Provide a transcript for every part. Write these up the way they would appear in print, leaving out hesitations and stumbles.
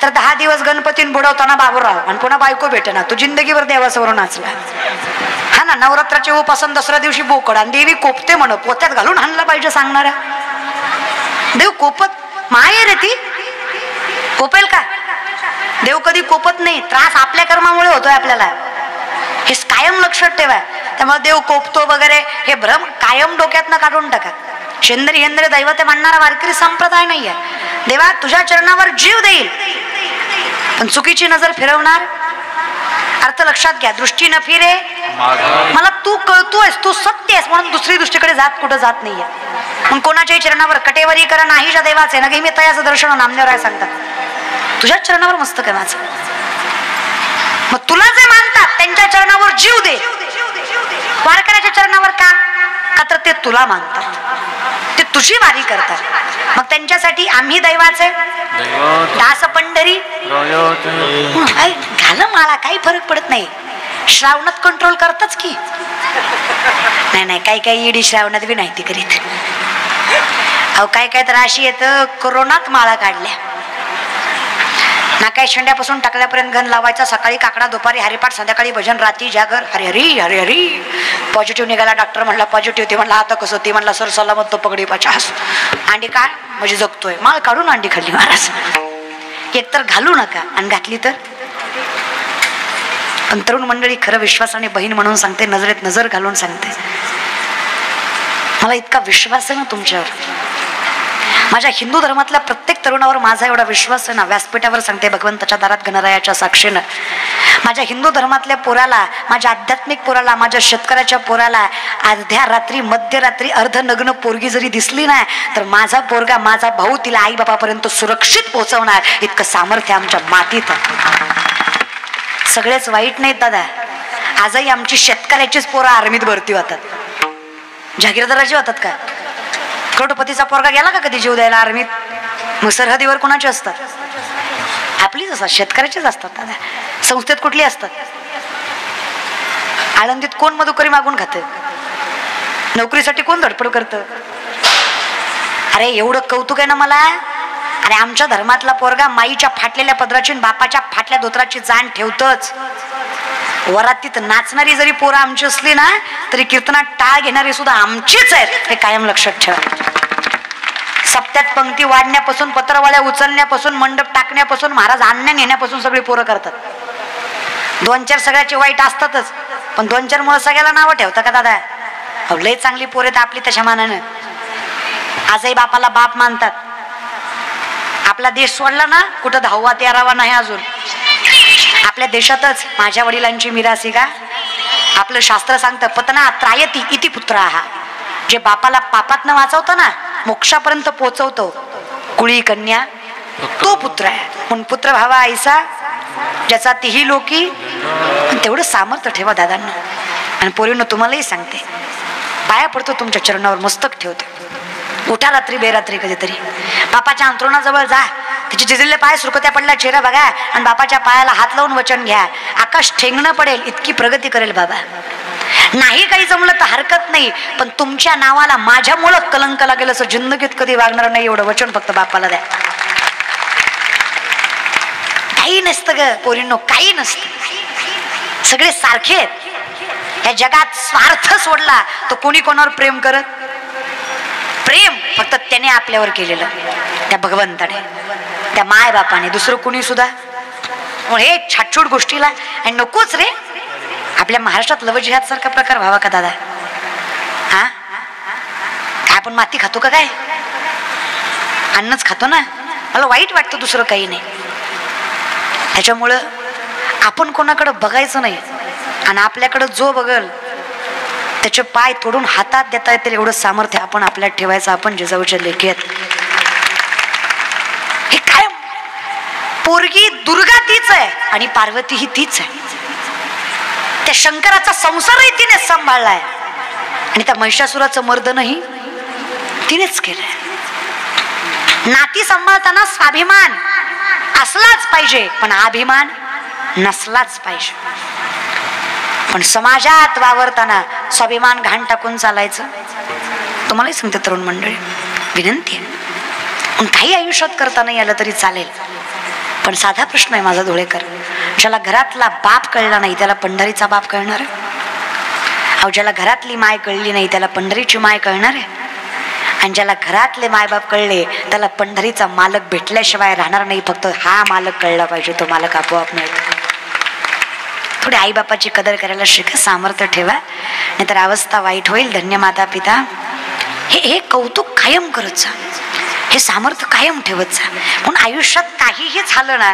नाहीतर 10 दिवस गणपतीन बुडवताना बाबूराव आणि पुन्हा बायको भेटेना, तू जिंदगीभर देवासमोर नाचला. हा ना, नवरात्राचे उपासन दसऱ्या दिवशी बोकड आणि देवी कोपते म्हण, पोत्यात घालून आणला पाहिजे सांगणाऱ्या. देव कोपत माये रे, ती कोपेल का? देव कधी कोपत नाही. त्रास आपल्या कर्मामुळे होतोय आपल्याला, हे कायम लक्षात ठेवा. त्यामुळे देव कोपतो वगैरे हे भ्रम कायम डोक्यातनं काढून टाका. शेंद्री हेंद्रे दैवते म्हणणारा वारकरी संप्रदाय नाहीये. देवा तुझ्या चरणावर जीव देईल, पण चुकीची नजर फिरवणार. अर्थ लक्षात घ्या. दृष्टी न फिरे मला तू कळतोयस, तू सत्य आहेस म्हणून दुसरी दृष्टीकडे जात कुठं जात नाहीये. मग कोणाच्याही चरणावर कटेवरी करा नाहीच्या देवाचे न मी तयाचं दर्शन नामदेवराय सांगतात. तुझ्याच चरणावर मस्तक आहे माझं. मग तुला जे मानतात त्यांच्या चरणावर जीव दे. वारकऱ्याच्या चरणावर का? का तर ते तुला मानतात, ते तुझी वारी करतात. मग त्यांच्यासाठी आम्ही दैवाचे दास पंढरी घाल माळा, काही फरक पडत नाही. श्रावणात कंट्रोल करतच की नाही. नाही काही काही ईडी श्रावणात बी नाही ती करीत. अहो काय काय तर अशी येतं, कोरोनात माळा काढल्या ना, काय शेंड्यापासून टाकल्यापर्यंत घन लावायचा. सकाळी काकडा, दुपारी हरिपाठ, संध्याकाळी भजन, रात्री जागर. हरी हरी हरी हरी. पॉझिटिव्ह निघाला. डॉक्टर म्हणला पॉझिटिव्ह. ते म्हणला आता कसं? ते म्हणला सर सलामत तो पगडी 50. अंडी काय म्हणजे जगतोय. माळ काढून अंडी खाल्ली महाराज. एकतर घालू नका आणि घातली तर. पण तरुण मंडळी खरं विश्वासाने बहीण म्हणून सांगते, नजरेत नजर घालून सांगते, मला इतका विश्वास आहे ना तुमच्यावर. माझ्या हिंदू धर्मातल्या प्रत्येक तरुणावर माझा एवढा विश्वास आहे ना, व्यासपीठावर सांगते भगवंताच्या दारात गणरायाच्या साक्षीनं. माझ्या हिंदू धर्मातल्या पोराला, माझ्या आध्यात्मिक पोराला, माझ्या शेतकऱ्याच्या पोराला अर्ध्या रात्री मध्यरात्री अर्धनग्न पोरगी जरी दिसली ना, तर माझा पोरगा, माझा भाऊ तिला आई बापापर्यंत सुरक्षित पोहोचवणार इतकं सामर्थ्य आमच्या मातीत आहे. सगळेच वाईट नाहीत दादा. आजही आमची शेतकऱ्याचीच पोरं आर्मीत भरती होतात, जागीरदाराची होतात का? करोडपतीचा पोरगा गेला का कधी जीव द्यायला आर्मीत? मग सरहदीवर कोणाचे असतात? आपलीच असतात, शेतकऱ्याचेच असतात दादा. संस्थेत कुठली असतात? आळंदीत कोण मधुकरी मागून खातं? नोकरीसाठी कोण धडपड करतं? अरे एवढं कौतुक आहे ना मला. अरे आमच्या धर्मातला पोरगा माईच्या फाटलेल्या पदराची, बापाच्या फाटल्या धोत्राची जाण ठेवतच. वरातीत नाचणारी जरी पोरं आमची असली ना, तरी कीर्तनात टाळ घेणारी सुद्धा आमचीच आहेत, हे कायम लक्षात ठेवा. सप्त्यात पंक्ती वाढण्यापासून, पत्रवाळ्या उचलण्यापासून, मंडप टाकण्यापासून, महाराज आणण्या नेण्यापासून सगळी पोरं करतात. 2-4 सगळ्याचे वाईट असतातच, पण 2-4 मुळे सगळ्याला नावं ठेवता का दादा? लय चांगली पोरं आहेत आपली तशा मानानं. आजही बापाला बाप मानतात. आपला देश सोडला ना, कुठं 10वा 13वा नाही अजून. आपल्या देशातच माझ्या वडिलांची मिरासी का, आपलं शास्त्र सांगतं पतना त्रायती इति पुत्र हा. जे बापाला पापातनं वाचवतं ना, मोक्षापर्यंत पोचवतो, कुळी कन्या तो पुत्र आहे. म्हणून पुत्र भावा आईसा ज्याचा तिही लोकी. तेवढं सामर्थ्य ठेवा दादांना. आणि पोरींनो तुम्हालाही सांगते, पाया पडतो तुमच्या चरणावर, मस्तक ठेवते. उठा रात्री बेरात्री कधीतरी, बापाच्या अंथरुणाजवळ जा, तिचे झिजलेले पाय सुरकत्या पडला चेहरा बघा आणि बापाच्या पायाला हात लावून वचन घ्या. आकाश ठेंगणं पडेल इतकी प्रगती करेल बाबा. नाही काही जमलं तर हरकत नाही, पण तुमच्या नावाला माझ्यामुळं कलंक लागेल असं जिंदगीत कधी वागणार नाही, एवढं वचन फक्त बापाला द्या. काही नसतं ग पोरींनो, काही नसतं. सगळे सारखे आहेत. या जगात स्वार्थ सोडला तर कोणी कोणावर प्रेम करत? प्रेम फक्त त्याने आपल्यावर केलेलं, त्या भगवंताने, त्या माय बापाने, दुसरं कुणी सुद्धा. हे छाटछूट गोष्टीला आणि नकोच रे. आपल्या महाराष्ट्रात लव जिहाद सारखा प्रकार व्हावा का दादा? हा काय आपण माती खातो का? काय अन्नच खातो ना. मला वाईट वाटतं, दुसरं काही नाही. त्याच्यामुळं आपण कोणाकडं बघायचं नाही, आणि आपल्याकडं जो बघल त्याचे पाय तोडून हातात देता येतील एवढं सामर्थ्य आपण आपल्यात ठेवायचं. आपण जिजाऊच्या लेकी आहेत. हे काय, पोरगी दुर्गा तीच आहे आणि पार्वती ही तीच आहे. त्या शंकराचा संसारही तिने सांभाळलाय आणि त्या महिषासुराचं मर्दनही तिनेच केलंय. नाती सांभाळताना स्वाभिमान असलाच पाहिजे, पण अभिमान नसलाच पाहिजे. पण समाजात वावरताना स्वाभिमान घाण टाकून चालायचं. तुम्हालाही सांगते तरुण मंडळी, विनंती आहे, काही आयुष्यात करता नाही आलं तरी चालेल, पण साधा प्रश्न आहे माझा धुळेकर, ज्याला घरातला बाप कळला नाही त्याला पंढरीचा बाप कळणार आहे? अहो, ज्याला घरातली माय कळली नाही त्याला पंढरीची माय कळणार आहे? आणि ज्याला घरातले मायबाप कळले त्याला पंढरीचा मालक भेटल्याशिवाय राहणार नाही. फक्त हा मालक कळला पाहिजे, तो मालक आपोआप मिळतो. थोडी आईबापाची कदर करायला शिका, सामर्थ्य ठेवा, नाहीतर अवस्था वाईट होईल. धन्य माता पिता. हे कौतुक कायम करत जा, हे सामर्थ्य कायम ठेवत जा. म्हणून आयुष्यात काहीही झालं ना,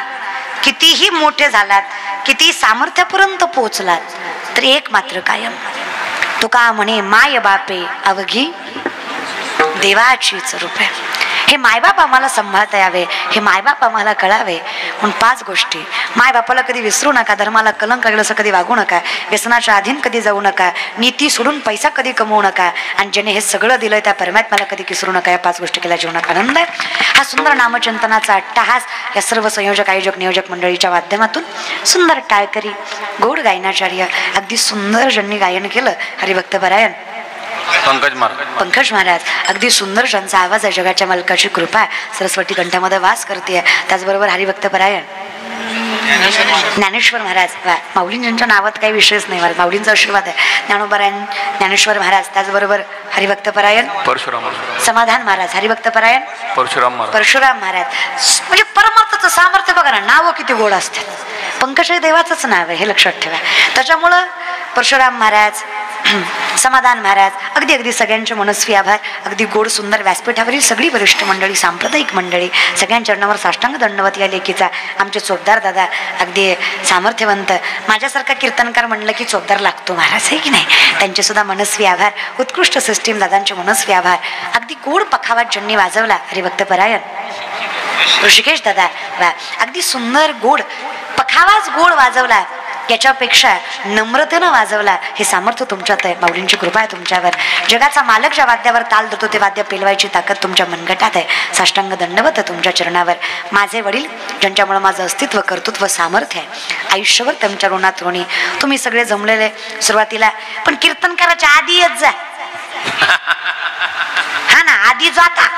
कितीही मोठे झालात, किती सामर्थ्यापर्यंत पोहोचलात, तर एक मात्र कायम. तुका म्हणे माय बापे अवघी देवाचीच रूपे. हे मायबाप आम्हाला सांभाळता यावे, हे मायबाप आम्हाला कळावे. म्हणून 5 गोष्टी. मायबापाला कधी विसरू नका, धर्माला कलंक लागलं असं कधी वागू नका, व्यसनाच्या अधीन कधी जाऊ नका, नीती सोडून पैसा कधी कमवू नका, आणि ज्याने हे सगळं दिलंय त्या परमात्म्याला कधी विसरू नका. या 5 गोष्टी केल्या जीवनात आनंद आहे. हा सुंदर नामचिंतनाचा अट्टहास या सर्व संयोजक आयोजक नियोजक मंडळीच्या माध्यमातून सुंदर टाळकरी गोड गायनाचार्य अगदी सुंदर ज्यांनी गायन केलं, हरिभक्त परायण पंकज महाराज. अगदी सुंदर ज्यांचा आवाज आहे, जगाच्या मालकाची कृपा आहे, सरस्वती कंठामध्ये वास करते. त्याचबरोबर हरिभक्त परायण ज्ञानेश्वर महाराज. माऊलींच्या नावात काही विषयच नाही, मला माऊलींचा आशीर्वाद आहे. ज्ञानोबरायण ज्ञानेश्वर महाराज, त्याचबरोबर हरिभक्त परायण समाधान महाराज, हरिभक्त परायण परशुराम महाराज. म्हणजे परमार्थाचं सामर्थ्य बघा ना, नावं किती गोड असतात. पंकज हे देवाचंच नाव आहे, हे लक्षात ठेवा. त्याच्यामुळं परशुराम महाराज, समाधान महाराज, अगदी अगदी सगळ्यांचे मनस्वी आभार. अगदी गोड सुंदर व्यासपीठावरील सगळी वरिष्ठ मंडळी, सांप्रदायिक मंडळी, सगळ्यांच्या चरणावर साष्टांग दंडवत या लेखीचा. आमचे चोपदार दादा अगदी सामर्थ्यवंत. माझ्यासारखा कीर्तनकार म्हणलं की चोपदार लागतो महाराज, आहे की नाही? त्यांचे सुद्धा मनस्वी आभार. उत्कृष्ट सिस्टीम दादांचे मनस्वी आभार. अगदी गोड पखावात ज्यांनी वाजवला, हरिभक्त परायण ऋषिकेश दादा, अगदी सुंदर गोड पखावाच गोड वाजवला, याच्यापेक्षा नम्रतेनं वाजवला. हे सामर्थ्य तुमच्यात आहे, माऊलींची कृपा आहे तुमच्यावर. जगाचा मालक ज्या वाद्यावर ताल देतो ते वाद्य पेलवायची ताकद तुमच्या मनगटात आहे. साष्टांग दंडवत तुमच्या चरणावर. माझे वडील ज्यांच्यामुळे माझं अस्तित्व कर्तृत्व सामर्थ्य आहे, आयुष्यभर त्यांच्या ऋणात ऋणी. तुम्ही सगळे जमलेले सुरुवातीला, पण कीर्तनकाराच्या आधी येत जा. हा ना, आधी जाता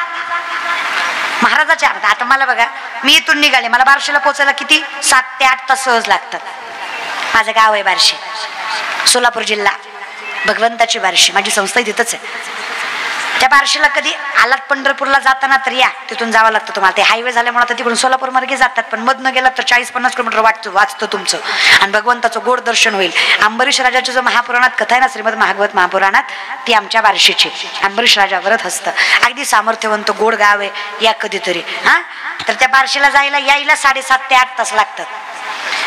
महाराजाच्या. आता मला बघा, मी इथून निघाले, मला बार्शीला पोहोचायला किती 7 ते 8 तास सहज लागतात. माझं गाव आहे बार्शी, सोलापूर जिल्हा, भगवंताची बार्शी. माझी संस्था तिथंच आहे. त्या बार्शीला कधी आलात पंढरपूरला जाताना तर या, तिथून जावं लागतं तुम्हाला. ते हायवे झाल्यामुळे आता तिकडून सोलापूर मार्गे जातात, पण मधनं गेलात तर 40-50 किलोमीटर वाचतं तुमचं, आणि भगवंताचं गोड दर्शन होईल. अंबरीश राजाची जो महापुराणात कथा आहे ना, श्रीमद भागवत महापुराणात, ती आमच्या बार्शीची. अंबरीश राजा वरत हसतं. अगदी सामर्थ्यवंत गोड गाव आहे. या कधीतरी. हा, तर त्या बार्शीला यायला 7.5 ते 8 तास लागतात.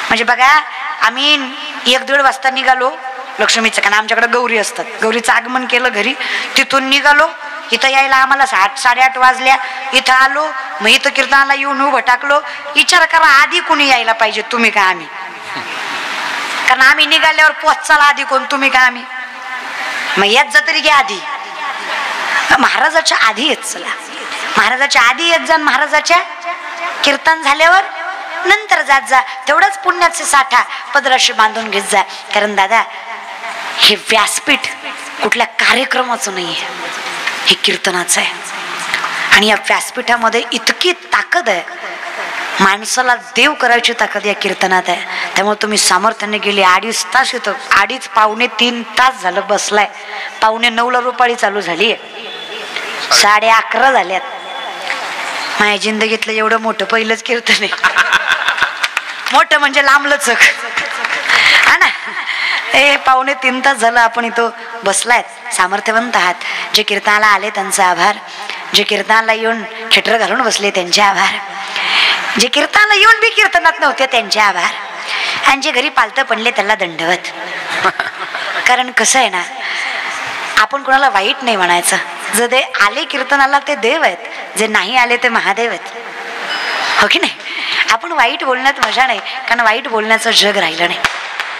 म्हणजे बघा, आम्ही 1-1.5 वाजता निघालो लक्ष्मीचं, कारण आमच्याकडे गौरी असतात. गौरीचं आगमन केलं घरी, तिथून निघालो. इथं यायला आम्हाला 8-8:30 वाजल्या. इथं आलो, मग इथं कीर्तनाला येऊन उभं टाकलो. विचार करा, आधी कोणी यायला पाहिजे, तुम्ही का आम्ही? कारण आम्ही निघाल्यावर पोहोचायला आधी कोण, तुम्ही का आम्ही? मग येत जा तरी घ्या आधी. महाराजाच्या आधी येत चला, महाराजाच्या आधी येत जा. महाराजाच्या कीर्तन झाल्यावर नंतर जात जा. तेवढंच पुण्याचे साठा पदराशी बांधून घेत जा. कारण दादा, हे व्यासपीठ कुठल्या कार्यक्रमाचं नाही आहे, हे कीर्तनाचं आहे. आणि या व्यासपीठामध्ये इतकी ताकद आहे, माणसाला देव करायची ताकद या कीर्तनात आहे. त्यामुळे तुम्ही सामर्थ्याने गेले 2.5 तास येतं, 2.5 पावणे 3 तास झालं बसलाय. 8:45ला रुपाळी चालू झाली आहे, 11:30 झाल्यात. माझ्या जिंदगीतलं एवढं मोठं पहिलंच कीर्तन आहे. मोठं म्हणजे लांबलचक, हा ना. 2:45 तास झालं आपण इथं बसलायत. सामर्थ्यवंत आहात. जे कीर्तनाला आले त्यांचा आभार. जे कीर्तनाला येऊन खेटर घालून बसले त्यांचे आभार. जे कीर्तनाला येऊन बी कीर्तनात नव्हते त्यांचे आभार. आणि जे घरी पालतं पडले त्याला दंडवत. कारण कसं आहे ना, आपण कोणाला वाईट नाही म्हणायचं. जे ते आले कीर्तनाला ते देव आहेत, जे नाही आले ते महादेव आहेत, हो की नाही? आपण वाईट बोलण्यात मजा नाही, कारण वाईट बोलण्याचं जग राहिलं नाही.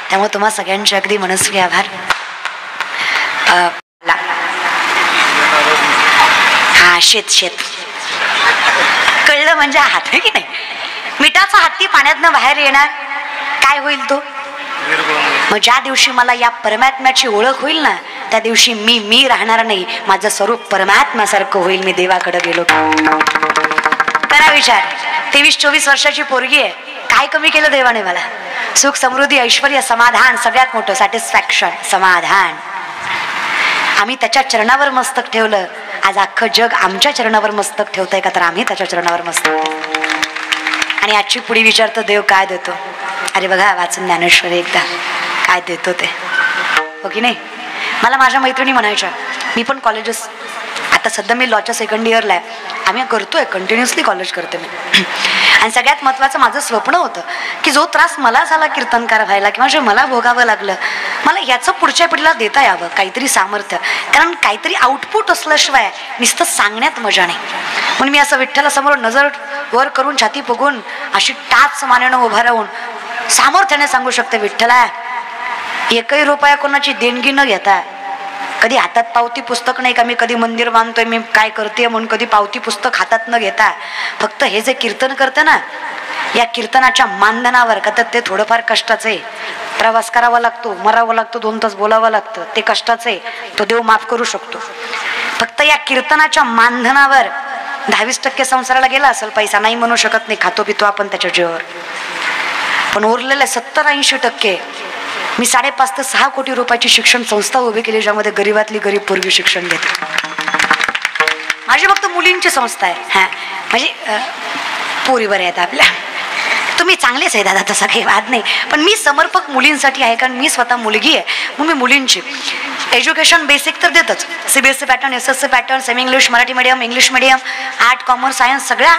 त्यामुळे तुम्हा सगळ्यांचे अगदी मनस्वी आभार. हा, शेत कळलं म्हणजे हात, आहे की नाही? मिठाचा हत्ती पाण्यातनं बाहेर येणार, काय होईल तो? मग ज्या दिवशी मला या परमात्म्याची ओळख होईल ना, त्या दिवशी मी राहणार नाही, माझं स्वरूप परमात्म्यासारखं होईल. मी देवाकडे गेलो. करा विचार. 23-24 वर्षाची पोरगी आहे. काय कमी केलं देवाने मला? सुख, समृद्धी, ऐश्वर्य, समाधान, सगळ्यात मोठं सॅटिस्फॅक्शन, समाधान. आम्ही त्याच्या चरणावर मस्तक ठेवलं. आज अख्खं जग आमच्या चरणावर मस्तक ठेवतंय का, तर आम्ही त्याच्या चरणावर मस्तक. आणि आजची पुढे विचारतो देव काय देतो. अरे बघा वाचून ज्ञानेश्वरी एकदा, काय देतो ते, हो की नाही. मला माझ्या मैत्रिणी म्हणायच्या, मी पण कॉलेजेस, आता सध्या मी लॉच्या सेकंड इयरला आहे, आम्ही करतोय कंटिन्युअसली कॉलेज करते मी. आणि सगळ्यात महत्त्वाचं माझं स्वप्न होतं की जो त्रास मला झाला कीर्तनकार व्हायला किंवा जे मला भोगावं लागलं, मला याचं पुढच्या पिढीला देता यावं काहीतरी सामर्थ्य. कारण काहीतरी आउटपुट असल्याशिवाय नुसतं सांगण्यात मजा नाही. म्हणून मी असं विठ्ठलासमोर नजर वर करून छाती फुगून अशी टाच मानेनं उभा राहून सामर्थ्याने सांगू शकते, विठ्ठला एकही रुपया कोणाची देणगी न घेता, कधी हातात पावती पुस्तक नाही का, मी कधी मंदिर बांधतोय, मी काय करते म्हणून कधी पावती पुस्तक हातात न घेता, फक्त हे जे कीर्तन करते ना, या कीर्तनाच्या मानधनावर, का तर ते थोडंफार कष्टाचं आहे, प्रवास करावा लागतो, मरावं लागतं, 2 तास बोलावं लागतं, ते कष्टाचं आहे, तो देव माफ करू शकतो. फक्त या कीर्तनाच्या मानधनावर 10-20% संसाराला गेला असेल पैसा, नाही म्हणू शकत नाही, खातो पितो आपण त्याच्या जीवावर. पण उरलेले 70-80% मी 5.5 ते 6 कोटी रुपयाची शिक्षण संस्था उभी केली, ज्यामध्ये गरीबातली गरीब पोरगी शिक्षण घेते. माझी फक्त मुलींची संस्था आहे. हा म्हणजे पोरी बऱ्या आहेत आपल्या, तुम्ही चांगलेच आहे दादा, तसा काही वाद नाही, पण मी समर्पक मुलींसाठी आहे, कारण मी स्वतः मुलगी आहे. मग मी मुलींची एज्युकेशन बेसिक तर देतच, CBSE pattern, SSC pattern, semi English, Marathi medium, English medium, art, commerce, science, सगळ्या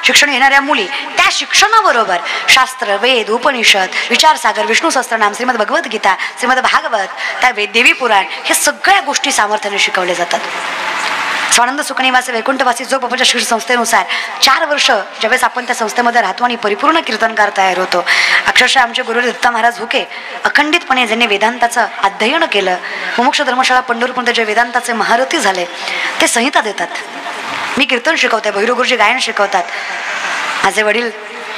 शिक्षण घेणाऱ्या मुली, त्या शिक्षणाबरोबर शास्त्र, वेद, उपनिषद, विचारसागर, विष्णू सहस्त्रनाम, श्रीमद भगवद्गीता, श्रीमद भागवत, त्या देवी पुराण, हे सगळ्या गोष्टी सामर्थ्याने शिकवल्या जातात. स्वानंद सुखनिवासी वैकुंठवासी जो बाबाच्या शिक्षण संस्थेनुसार 4 वर्ष ज्यावेळेस आपण त्या संस्थेमध्ये राहतो आणि परिपूर्ण कीर्तनकार तयार होतो, अक्षरशः आमचे गुरु दत्ता महाराज हुके अखंडितपणे ज्यांनी वेदांताचं अध्ययन केलं, मुमुक्ष धर्मशाळा पंढरपूर जे वेदांताचे महारथी झाले, ते संहिता देतात. मी कीर्तन शिकवते, भैरव गुरुजी गायन शिकवतात, माझे वडील,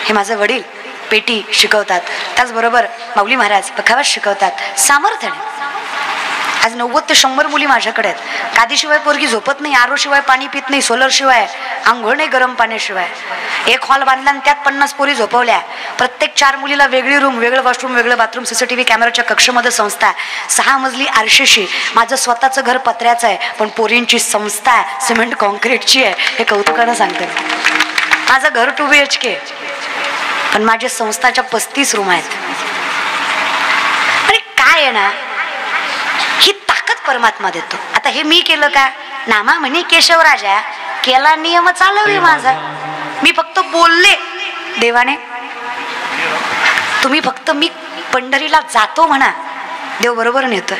हे माझे वडील पेटी शिकवतात, त्याचबरोबर माऊली महाराज पखावाज शिकवतात सामर्थ्याने. आज 90 ते 100 मुली माझ्याकडे आहेत. कादीशिवाय पोरगी झोपत नाही, आरो शिवाय पाणी पित नाही, सोलर शिवाय आंघोळ नाही, गरम पाण्याशिवाय. एक हॉल बांधला आणि त्यात 50 पोरी झोपवल्या. प्रत्येक 4 मुलीला वेगळी रूम, वेगळं वॉशरूम, वेगळं बाथरूम, CCTV कॅमेराच्या कक्षामध्ये संस्था, 6 मजली आरशीशी. माझं स्वतःचं घर पत्र्याचं आहे, पण पोरींची संस्था सिमेंट कॉन्क्रीटची आहे. हे कौतुकानं सांगते. माझं घर 2 BHK, पण माझ्या संस्थाच्या 35 रूम आहेत. आणि काय आहे ना, ही ताकद परमात्मा देतो. आता हे मी केलं का, नामा म्हणे केशवराजा केला, नियम चालवले माझा, मी फक्त बोलले, देवाने तुम्ही फक्त, मी पंढरीला जातो म्हणा, देव बरोबर नेतोय.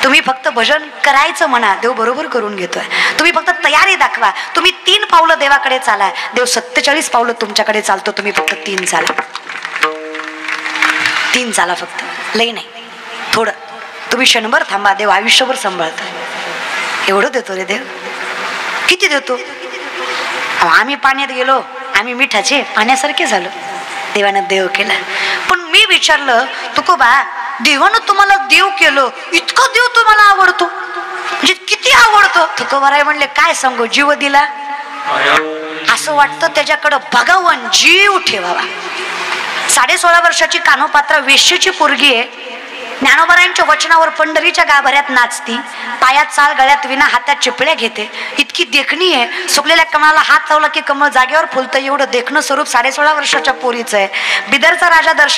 तुम्ही फक्त भजन करायचं म्हणा, देव बरोबर करून घेतोय. तुम्ही फक्त तयारी दाखवा, तुम्ही 3 पावलं देवाकडे चाला, देव 47 पावलं तुमच्याकडे चालतो. तुम्ही फक्त 3 चाला, 3 चाला, फक्त लई नाही, थोडं. तुम्ही क्षणभर थांबा, देव आयुष्यभर सांभाळतो. एवढं देतो रे देव. किती देतो. आम्ही पाण्यात गेलो, आम्ही मिठाचे पाण्यासारखे झालो, देवानं देव केला. पण मी विचारलं, तुकोबा देवानं तुम्हाला देव केलं, इतकं देव तुम्हाला आवडतो, म्हणजे किती आवडतो. तुकोबाराय म्हणले, काय सांगू, जीव दिला. असं वाटतं त्याच्याकडं बघावं आणि जीव ठेवावा. 16.5 वर्षाची कानोपात्रा वेश्येची पोरगी आहे. ज्ञानोबरायांच्या वचनावर पंढरीच्या गाभाऱ्यात नाचती, पायात चाल, गळ्यात विना, हातात चिपळ्या घेते. इतकी देखणी आहे, सुकलेल्या कमळाला हात लावला की कमळ जागेवर फुलतं, एवढं देखणं स्वरूप 16.5 वर्षाच्या पोरीचं आहे. बिदरचा राजा दर्शन